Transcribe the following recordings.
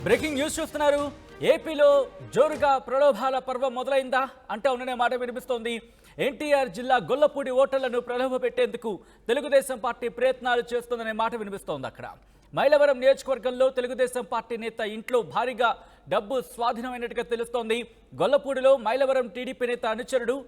Breaking news చూస్తున్నారు. ఏపీలో జోరుగా ప్రలోభాల పర్వం మొదలైందా అంటే ఉన్ననే మాట వినిపిస్తోంది. ఎన్టీఆర్ జిల్లా గొల్లపూడి ఓటర్లను ప్రలోభ పెట్టేందుకు తెలుగుదేశం పార్టీ ప్రయత్నాలు చేస్తోందనే మాట వినిపిస్తోంది. అక్కడ మైలవరం నియోజకవర్గంలో తెలుగుదేశం పార్టీ నేత ఇంట్లో భారీగా డబ్బు స్వాధీనమైనట్టుగా తెలుస్తోంది. గొల్లపూడిలో మైలవరం టీడీపీ నేత అనుచరుడు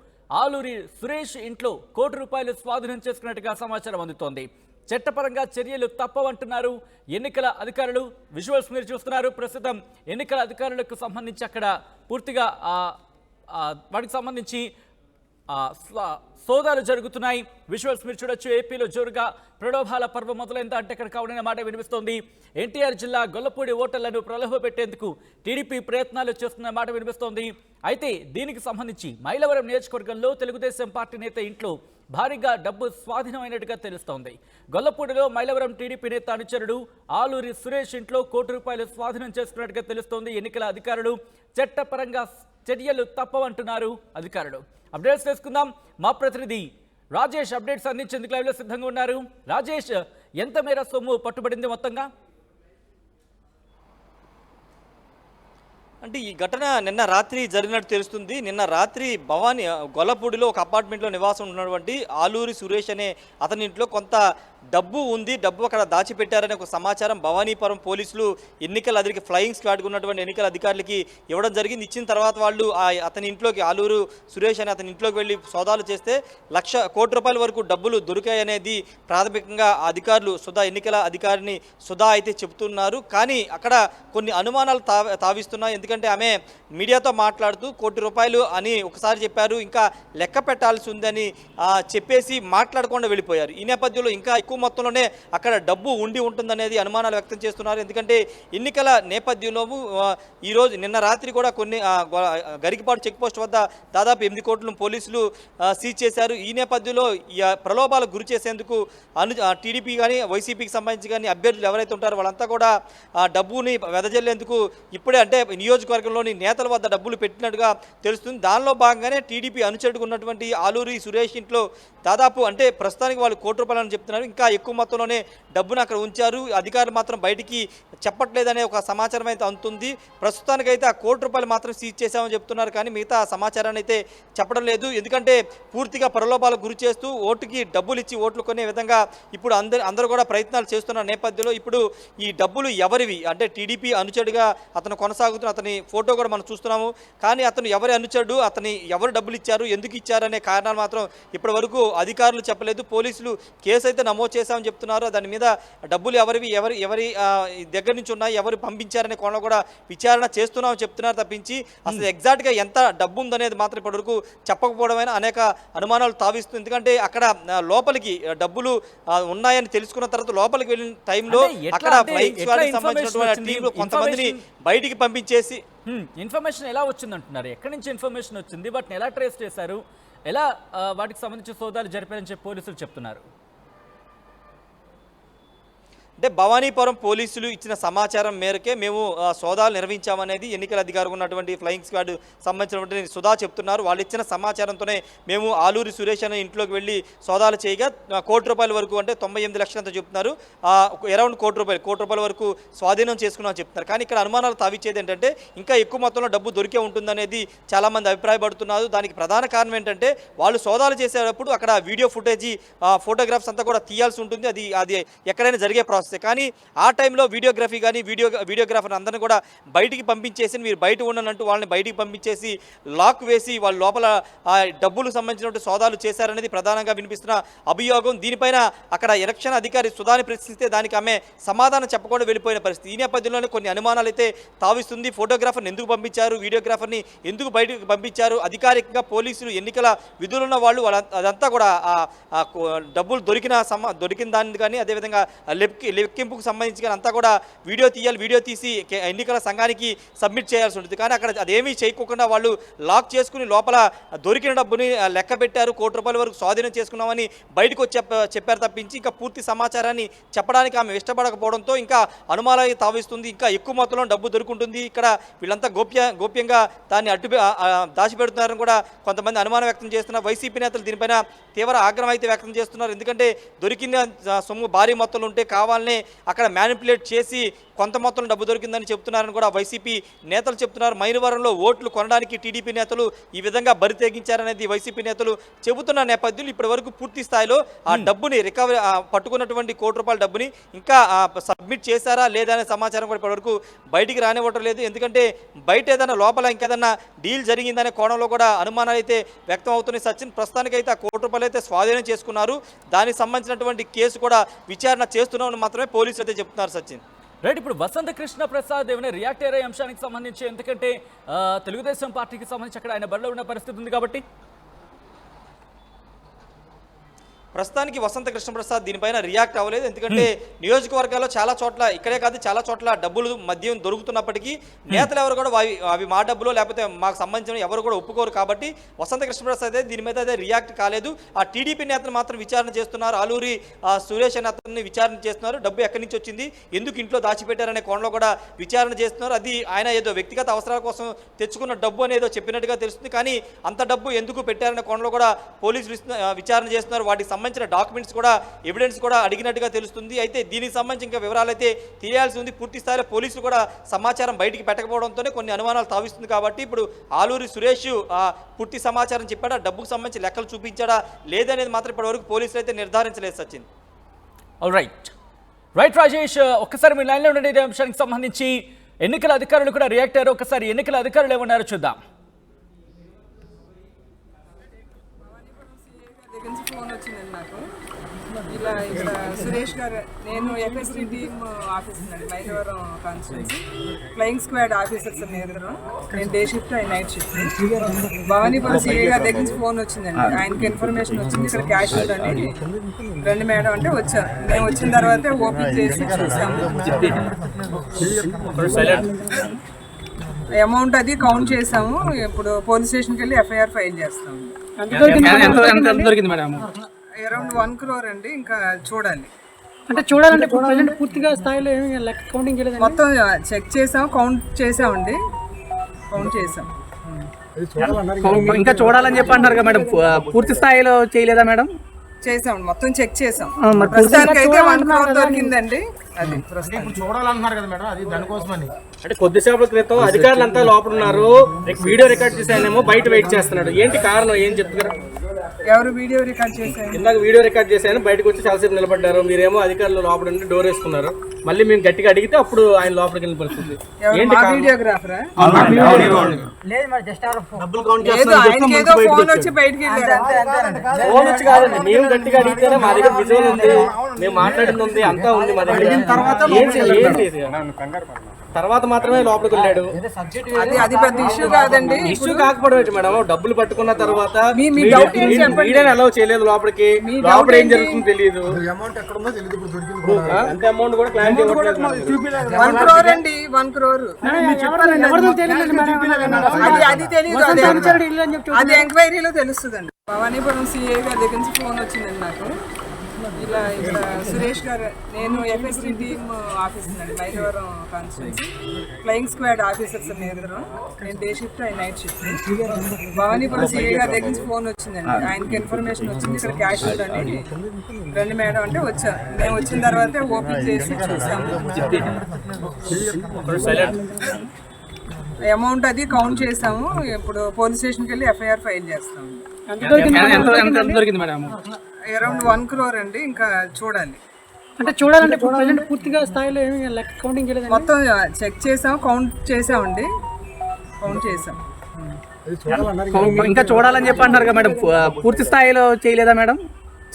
ఆలూరి సురేష్ ఇంట్లో ₹1 స్వాధీనం చేసుకున్నట్టుగా సమాచారం అందుతోంది. చట్టపరంగా చర్యలు తప్పవంటున్నారు ఎన్నికల అధికారులు. విజువల్స్ మీరు చూస్తున్నారు. ప్రస్తుతం ఎన్నికల అధికారులకు సంబంధించి అక్కడ పూర్తిగా వాటికి సంబంధించి సోదాలు జరుగుతున్నాయి. విజువల్స్ మీరు చూడొచ్చు. ఏపీలో జోరుగా ప్రలోభాల పర్వం మొదలైందా అంటే ఇక్కడ కావడనే మాట వినిపిస్తోంది. ఎన్టీఆర్ జిల్లా గొల్లపూడి ఓటర్లను ప్రలోభ పెట్టేందుకు టీడీపీ ప్రయత్నాలు చేస్తున్న మాట వినిపిస్తోంది. అయితే దీనికి సంబంధించి మైలవరం నియోజకవర్గంలో తెలుగుదేశం పార్టీ నేత ఇంట్లో భారీగా డబ్బు స్వాధీనమైనట్టుగా తెలుస్తోంది. గొల్లపూడిలో మైలవరం టీడీపీ నేత అనుచరుడు ఆలూరి సురేష్ ఇంట్లో ₹1 స్వాధీనం చేసుకున్నట్టుగా తెలుస్తోంది. ఎన్నికల అధికారులు చట్టపరంగా చర్యలు తప్పవంటున్నారు అధికారులు. అప్డేట్స్ తెలుసుకుందాం. మా ప్రతినిధి రాజేష్ అప్డేట్స్ అందించేందుకు లైవ్లో సిద్ధంగా ఉన్నారు. రాజేష్, ఎంత మేర సొమ్ము పట్టుబడింది మొత్తంగా? అంటే ఈ ఘటన నిన్న రాత్రి జరిగినట్టు తెలుస్తుంది. నిన్న రాత్రి భవానీ గొల్లపూడిలో ఒక అపార్ట్మెంట్లో నివాసం ఉన్నటువంటి ఆలూరి సురేష్ అనే అతని ఇంట్లో కొంత డబ్బు ఉంది, డబ్బు అక్కడ దాచిపెట్టారనే ఒక సమాచారం భవానీపురం పోలీసులు ఎన్నికల అధికారికి ఫ్లయింగ్ స్క్వాడ్గా ఉన్నటువంటి ఎన్నికల అధికారులకి ఇవ్వడం జరిగింది. ఇచ్చిన తర్వాత వాళ్ళు అతని ఇంట్లోకి ఆలూరు సురేష్ అని అతని ఇంట్లోకి వెళ్ళి సోదాలు చేస్తే ₹1,00,00,000 వరకు డబ్బులు దొరికాయనేది ప్రాథమికంగా అధికారులు ఎన్నికల అధికారిని సుధా అయితే చెబుతున్నారు. కానీ అక్కడ కొన్ని అనుమానాలు తావిస్తున్నాయి. ఎందుకంటే ఆమె మీడియాతో మాట్లాడుతూ ₹1,00,00,000 అని ఒకసారి చెప్పారు, ఇంకా లెక్క పెట్టాల్సి ఉందని చెప్పేసి మాట్లాడకుండా వెళ్ళిపోయారు. ఈ నేపథ్యంలో ఇంకా ఎక్కువ మొత్తంలోనే అక్కడ డబ్బు ఉండి ఉంటుందనేది అనుమానాలు వ్యక్తం చేస్తున్నారు. ఎందుకంటే ఎన్నికల నేపథ్యంలో ఈరోజు నిన్న రాత్రి కూడా కొన్ని గరికిపాడు చెక్పోస్ట్ వద్ద దాదాపు 8 కోట్లను పోలీసులు సీజ్ చేశారు. ఈ నేపథ్యంలో ప్రలోభాలకు గురి చేసేందుకు టీడీపీ కానీ వైసీపీకి సంబంధించి కానీ అభ్యర్థులు ఎవరైతే ఉంటారో వాళ్ళంతా కూడా డబ్బుని వెదజల్లేందుకు ఇప్పుడే అంటే నియోజకవర్గంలోని నేతల వద్ద డబ్బులు పెట్టినట్టుగా తెలుస్తుంది. దానిలో భాగంగానే టీడీపీ అనుచరుడుగా ఉన్నటువంటి ఆలూరి సురేష్ ఇంట్లో దాదాపు అంటే ప్రస్తుతానికి వాళ్ళు ₹1,00,00,000 అని చెప్తున్నారు. ఇంకా ఎక్కువ మొత్తంలోనే డబ్బును అక్కడ ఉంచారు. అధికారులు మాత్రం బయటికి చెప్పట్లేదనే ఒక సమాచారం అయితే అందుతుంది. ప్రస్తుతానికైతే ఆ ₹1,00,00,000 మాత్రం సీజ్ చేశామని చెప్తున్నారు. కానీ మిగతా సమాచారాన్ని అయితే చెప్పడం లేదు. ఎందుకంటే పూర్తిగా ప్రలోభాలకు గురి చేస్తూ ఓటుకి డబ్బులు ఇచ్చి ఓట్లు కొనే విధంగా ఇప్పుడు అందరూ కూడా ప్రయత్నాలు చేస్తున్న నేపథ్యంలో ఇప్పుడు ఈ డబ్బులు ఎవరివి అంటే టీడీపీ అనుచరుడుగా అతను కొనసాగుతున్న అతని ఫోటో కూడా మనం చూస్తున్నాము. కానీ అతను ఎవరి అనుచరుడు, అతని ఎవరు డబ్బులు ఇచ్చారు, ఎందుకు ఇచ్చారు అనే కారణాలు మాత్రం ఇప్పటి వరకు అధికారులు చెప్పలేదు. పోలీసులు కేసు అయితే నమోదు చేశామని చెప్తున్నారు. దాని మీద డబ్బులు ఎవరి దగ్గర నుంచి ఉన్నాయి, ఎవరు పంపించారనే కోణంలో కూడా విచారణ చేస్తున్నామని చెప్తున్నారు తప్పించి అసలు ఎగ్జాక్ట్గా ఎంత డబ్బు ఉందనేది మాత్రం ఇప్పటివరకు చెప్పకపోవడమైనా అనేక అనుమానాలు తావిస్తుంది. ఎందుకంటే అక్కడ లోపలికి డబ్బులు ఉన్నాయని తెలుసుకున్న తర్వాత లోపలికి వెళ్ళిన టైంలో అక్కడ సంబంధించినటువంటి టీంలో కొంతమందిని బయటికి పంపించేసి ఇన్ఫర్మేషన్ ఎలా వచ్చిందంటున్నారు? ఎక్కడి నుంచి ఇన్ఫర్మేషన్ వచ్చింది, వాటిని ఎలా ట్రేస్ చేశారు, ఎలా వాటికి సంబంధించి సోదాలు జరిపారని చెప్పి పోలీసులు చెప్తున్నారు. అంటే భవానీపురం పోలీసులు ఇచ్చిన సమాచారం మేరకే మేము సోదాలు నిర్వహించామనేది ఎన్నికల అధికారి ఉన్నటువంటి ఫ్లయింగ్ స్క్వాడ్ సంబంధించినటువంటి సుధా చెప్తున్నారు. వాళ్ళు ఇచ్చిన సమాచారంతోనే మేము ఆలూరి సురేష్ అనే ఇంట్లోకి వెళ్ళి సోదాలు చేయగా ₹1,00,00,000 వరకు అంటే 98 లక్షలంతా చెప్తున్నారు. అరౌండ్ ₹1,00,00,000 వరకు స్వాధీనం చేసుకున్నామని చెప్తున్నారు. కానీ ఇక్కడ అనుమానాలు తావిచ్చేది ఏంటంటే ఇంకా ఎక్కువ మొత్తంలో డబ్బు దొరికే ఉంటుందనేది చాలామంది అభిప్రాయపడుతున్నారు. దానికి ప్రధాన కారణం ఏంటంటే వాళ్ళు సోదాలు చేసేటప్పుడు అక్కడ వీడియో ఫుటేజీ ఫోటోగ్రాఫ్స్ అంతా కూడా తీయాల్సి ఉంటుంది. అది ఎక్కడైనా జరిగే ప్రాసెస్. కానీ ఆ టైంలో వీడియోగ్రఫీ కానీ వీడియోగ్రాఫర్ అందరినీ కూడా బయటికి పంపించేసి మీరు బయట ఉండనంటూ వాళ్ళని బయటికి పంపించేసి లాక్ వేసి వాళ్ళ లోపల డబ్బులు సంబంధించినటువంటి సోదాలు చేశారనేది ప్రధానంగా వినిపిస్తున్న అభియోగం. దీనిపైన అక్కడ ఎలక్షన్ అధికారి సుధాని ప్రశ్నిస్తే దానికి ఆమె సమాధానం చెప్పకుండా వెళ్ళిపోయిన పరిస్థితి. ఈ నేపథ్యంలోనే కొన్ని అనుమానాలు అయితే తావిస్తుంది. ఫోటోగ్రాఫర్ని ఎందుకు పంపించారు, వీడియోగ్రాఫర్ని ఎందుకు బయటకు పంపించారు, అధికారికంగా పోలీసులు ఎన్నికల విధులున్న వాళ్ళు అదంతా కూడా డబ్బులు దొరికిన దాన్ని కానీ అదేవిధంగా లెక్కింపుకు సంబంధించి కానీ అంతా కూడా వీడియో తీసి ఎన్నికల సంఘానికి సబ్మిట్ చేయాల్సి ఉంటుంది. కానీ అక్కడ అదేమీ చేయకుండా వాళ్ళు లాక్ చేసుకుని లోపల దొరికిన డబ్బుని లెక్క పెట్టారు. ₹1,00,00,000 వరకు స్వాధీనం చేసుకున్నామని బయటకు చెప్పారు తప్పించి ఇంకా పూర్తి సమాచారాన్ని చెప్పడానికి ఆమె ఇష్టపడకపోవడంతో ఇంకా అనుమానాలు తావిస్తుంది. ఇంకా ఎక్కువ మొత్తంలో డబ్బు దొరుకుంటుంది, ఇక్కడ వీళ్ళంతా గోప్యంగా దాన్ని దాచిపెడుతున్నారని కూడా కొంతమంది అనుమానం వ్యక్తం చేస్తున్నారు. వైసీపీ నేతలు దీనిపైన తీవ్ర ఆగ్రహం అయితే వ్యక్తం చేస్తున్నారు. ఎందుకంటే దొరికిన సొమ్ము భారీ మొత్తంలో ఉంటే కావాలని వాళ్ళని అక్కడ మ్యానిపులేట్ చేసి కొంత మొత్తంలో డబ్బు దొరికిందని చెప్తున్నారని కూడా వైసీపీ నేతలు చెప్తున్నారు. మైనవరంలో ఓట్లు కొనడానికి టీడీపీ నేతలు ఈ విధంగా బరి తెగించారనేది వైసీపీ నేతలు చెబుతున్న నేపథ్యంలో ఇప్పటి వరకు పూర్తి స్థాయిలో ఆ డబ్బుని రికవరీ పట్టుకున్నటువంటి ₹1 డబ్బుని ఇంకా సబ్మిట్ చేశారా లేదా అనే సమాచారం కూడా ఇప్పటివరకు బయటికి రానివ్వటం లేదు. ఎందుకంటే బయట ఏదైనా లోపల ఇంకేదన్నా డీల్ జరిగిందనే కోణంలో కూడా అనుమానాలు అయితే వ్యక్తం అవుతున్నాయి. సచిన్, ప్రస్తుతానికైతే ఆ ₹1 అయితే స్వాధీనం చేసుకున్నారు. దానికి సంబంధించినటువంటి కేసు కూడా విచారణ చేస్తున్నామని మాత్రమే పోలీసులు అయితే చెప్తున్నారు. సచిన్, రైట్, ఇప్పుడు వసంత కృష్ణ ప్రసాద్ ఏమైనా రియాక్ట్ అయ్యే అంశానికి సంబంధించి, ఎందుకంటే తెలుగుదేశం పార్టీకి సంబంధించి అక్కడ ఆయన బరిలో ఉన్న పరిస్థితి ఉంది కాబట్టి ప్రస్తుతానికి వసంత కృష్ణప్రసాద్ దీనిపైన రియాక్ట్ అవ్వలేదు. ఎందుకంటే నియోజకవర్గాల్లో చాలా చోట్ల, ఇక్కడే కాదు చాలా చోట్ల డబ్బులు మద్యం దొరుకుతున్నప్పటికీ నేతలు ఎవరు కూడా అవి మా డబ్బులో లేకపోతే మాకు సంబంధించిన ఎవరు కూడా ఒప్పుకోరు. కాబట్టి వసంత కృష్ణప్రసాద్ దీని మీద అయితే రియాక్ట్ కాలేదు. ఆ టీడీపీ నేతలు మాత్రం విచారణ చేస్తున్నారు. ఆలూరి సురేష్ అనే అతన్ని విచారణ చేస్తున్నారు. డబ్బు ఎక్కడి నుంచి వచ్చింది, ఎందుకు ఇంట్లో దాచిపెట్టారనే కోణంలో కూడా విచారణ చేస్తున్నారు. అది ఆయన ఏదో వ్యక్తిగత అవసరాల కోసం తెచ్చుకున్న డబ్బు అనేదో చెప్పినట్టుగా తెలుస్తుంది. కానీ అంత డబ్బు ఎందుకు పెట్టారనే కోణంలో కూడా పోలీసులు విచారణ చేస్తున్నారు. వాటికి సంబంధించిన డాక్యుమెంట్స్ కూడా, ఎవిడెన్స్ కూడా అడిగినట్టుగా తెలుస్తుంది. అయితే దీనికి సంబంధించి ఇంకా వివరాలు అయితే తెలియాల్సి ఉంది. పూర్తి స్థాయిలో పోలీసులు కూడా సమాచారం బయటికి పెట్టకపోవడంతోనే కొన్ని అనుమానాలు తావిస్తుంది. కాబట్టి ఇప్పుడు ఆలూరి సురేష్ పూర్తి సమాచారం చెప్పాడా, డబ్బుకు సంబంధించి లెక్కలు చూపించాడా లేదనేది మాత్రం ఇప్పటివరకు పోలీసులు అయితే నిర్ధారించలేదు. సచిన్, రైట్ రాజేష్, ఒక్కసారి మీ లైన్లో ఉండే ఇదే అంశానికి సంబంధించి ఎన్నికల అధికారులు కూడా రియాక్ట్ అయ్యారు. ఒకసారి ఎన్నికల అధికారులు ఏమన్నారో చూద్దాం. ఫోన్ వచ్చిందండి నాకు, ఇలా ఇక్కడ సురేష్ గారు, నేను ఎఫ్ఎస్టీ టీమ్ ఆఫీస్ అండి, Mylavaram constituency flying squad officers ఇద్దరు. నేను డే షిఫ్ట్, ఆయన నైట్ షిఫ్ట్. భవానీపురం సిఐ గారి దగ్గర నుంచి ఫోన్ వచ్చిందండి. ఆయనకి ఇన్ఫర్మేషన్ వచ్చింది ఇక్కడ క్యాష్ అని. రండి మేడం అంటే వచ్చాను. మేము వచ్చిన తర్వాత ఓపెన్ చేసి చూసాము. అమౌంట్ అది కౌంట్ చేసాము. ఇప్పుడు పోలీస్ స్టేషన్కి వెళ్ళి ఎఫ్ఐఆర్ ఫైల్ చేస్తాము. అరౌండ్ 1 crore అండి. ఇంకా చూడాలి, అంటే చూడాలంటే పూర్తిగా స్థాయిలో కౌంటింగ్ మొత్తం చెక్ చేసాం, కౌంట్ చేసామండి, కౌంట్ చేసాం. ఇంకా చూడాలని చెప్పి అంటారు మేడం, పూర్తి స్థాయిలో చేయలేదా మేడం? చేసాం, మొత్తం చెక్ చేసాం. ప్రస్తుతానికి అయితే 1 crore దొరికిందండి. అది ప్రస్తుతం చూడాలన్నారు కదా మేడం, అది దానికోసమని. అంటే కొద్దిసేపటి క్రితం అధికారులు అంతా లోపల ఉన్నారు, వీడియో రికార్డ్ చేశానేమో బయట వెయిట్ చేస్తున్నాడు. ఏంటి కారణం, ఏం చెప్తున్నారు? ఎవరు వీడియో రికార్డ్ చేశారు? ఇందాక వీడియో రికార్డ్ చేశాను, బయటకు వచ్చి చాలాసేపు నిలబడ్డారు. మీరేమో అధికారులు లోపల ఉండి డోర్ వేసుకున్నారు. మళ్ళీ మేము గట్టిగా అడిగితే అప్పుడు ఆయన లోపలికి వెళ్ళిన పరిస్థితి. ఏంటి వీడియోగ్రాఫరా? ఫోన్ వచ్చి కాదండి, మేము గట్టిగా అడిగితేనే మా దగ్గర విజువల్ ఉంది, మేము మాట్లాడింది ఉంది, అంతా ఉంది మా దగ్గర. తర్వాత మాత్రమే లోపలికి వెళ్ళాడు. అది పెద్ద ఇష్యూ కాదండి. ఇష్యూ కాకపోవడం ఏంటి మేడం, డబ్బులు పట్టుకున్న తర్వాత మీడియాని అలౌ చేయలేదు లోపలికి. లోపల ఏం జరుగుతుందో తెలియదు. అంత అమౌంట్ కూడా క్లారిటీ ఇవ్వట్లేదు. 1 crore అండి, 1 crore. అది తెలియదు, అది ఎంక్వైరీలో తెలుస్తుందండి. భవానీపురం సిఐ గారి దగ్గర నుంచి ఫోన్ వచ్చిందండి నాకు, ఇలా ఇక్కడ సురేష్ గారు, నేను ఎఫ్ఎస్టీ టీమ్ ఆఫీస్ అండి, Mylavaram constituency flying squad officers ఇద్దరు. నేను డే షిఫ్ట్, ఆయన నైట్ షిఫ్ట్. భవానీపురం సిఐ గారి దగ్గర నుంచి ఫోన్ వచ్చిందండి. ఆయనకి ఇన్ఫర్మేషన్ వచ్చింది ఇక్కడ క్యాష్ అని. రండి మేడం అంటే వచ్చాను. మేము వచ్చిన తర్వాత ఓపెన్ చేసి చూసాము. అమౌంట్ అది కౌంట్ చేసాము. ఇప్పుడు పోలీస్ స్టేషన్కి వెళ్ళి ఎఫ్ఐఆర్ ఫైల్ చేస్తాము. అరౌండ్ 1 crore అండి. ఇంకా చూడాలి, అంటే చూడాలంటే పూర్తిగా స్థాయిలో కౌంటింగ్ మొత్తం చెక్ చేసాం, కౌంట్ చేసామండి, కౌంట్ చేసాం. ఇంకా చూడాలని చెప్పి అంటారు మేడం, పూర్తి స్థాయిలో చేయలేదా మేడం?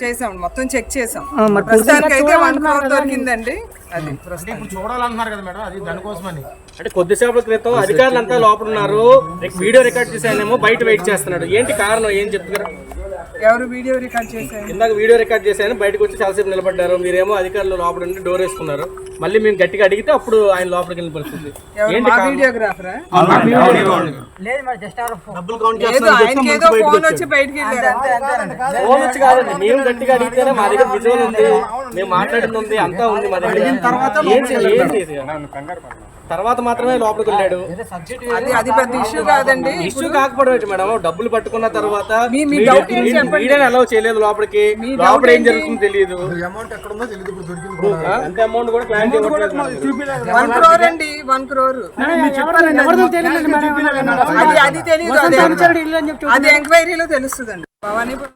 చేసాం, మొత్తం చెక్ చేసాం. ప్రస్తుతానికి అయితే 1 crore దొరికిందండి. అది ప్రస్తుతం చూడాలన్నారు కదా మేడం, అది దానికోసమని. అంటే కొద్దిసేపటి క్రితం అధికారులు అంతా లోపల ఉన్నారు, వీడియో రికార్డ్ చేశానేమో బయట వెయిట్ చేస్తున్నాడు. ఏంటి కారణం, ఏం చెప్తున్నారు? ఎవరు వీడియో రికార్డ్ చేశారు? ఇందాక వీడియో రికార్డ్ చేశాను, బయటకు వచ్చి చాలాసేపు నిలబడ్డారు. మీరేమో అధికారులు లోపల ఉండి డోర్ వేసుకున్నారు. మళ్ళీ మేము గట్టిగా అడిగితే అప్పుడు ఆయన లోపలికి వెళ్ళిన పరిస్థితి. ఏంటి వీడియోగ్రాఫరా? ఫోన్ వచ్చి బయటికి ఫోన్ వచ్చి కాదండి, మేము గట్టిగా అడిగితేనే మా దగ్గర విజువల్ ఉంది, మేము మాట్లాడింది ఉంది, అంతా ఉంది మా దగ్గర. తర్వాత మాత్రమే లోపలికి వెళ్ళాడు. అది పెద్ద ఇష్యూ కాదండి. ఇష్యూ కాకపోవడం ఏంటి మేడం? డబ్బులు పట్టుకున్న తర్వాత మీ డౌట్ ఏంటి చెప్పండి. మీడియాని అలౌ చేయలేదు లోపలికి. లోపల ఏం జరుగుతుందో తెలియదు. అంత అమౌంట్ కూడా క్లారిటీ ఇవ్వట్లేదు. 1 crore అండి, 1 crore. అది తెలియదు, అది ఎంక్వైరీలో తెలుస్తుందండి. భవానీపురం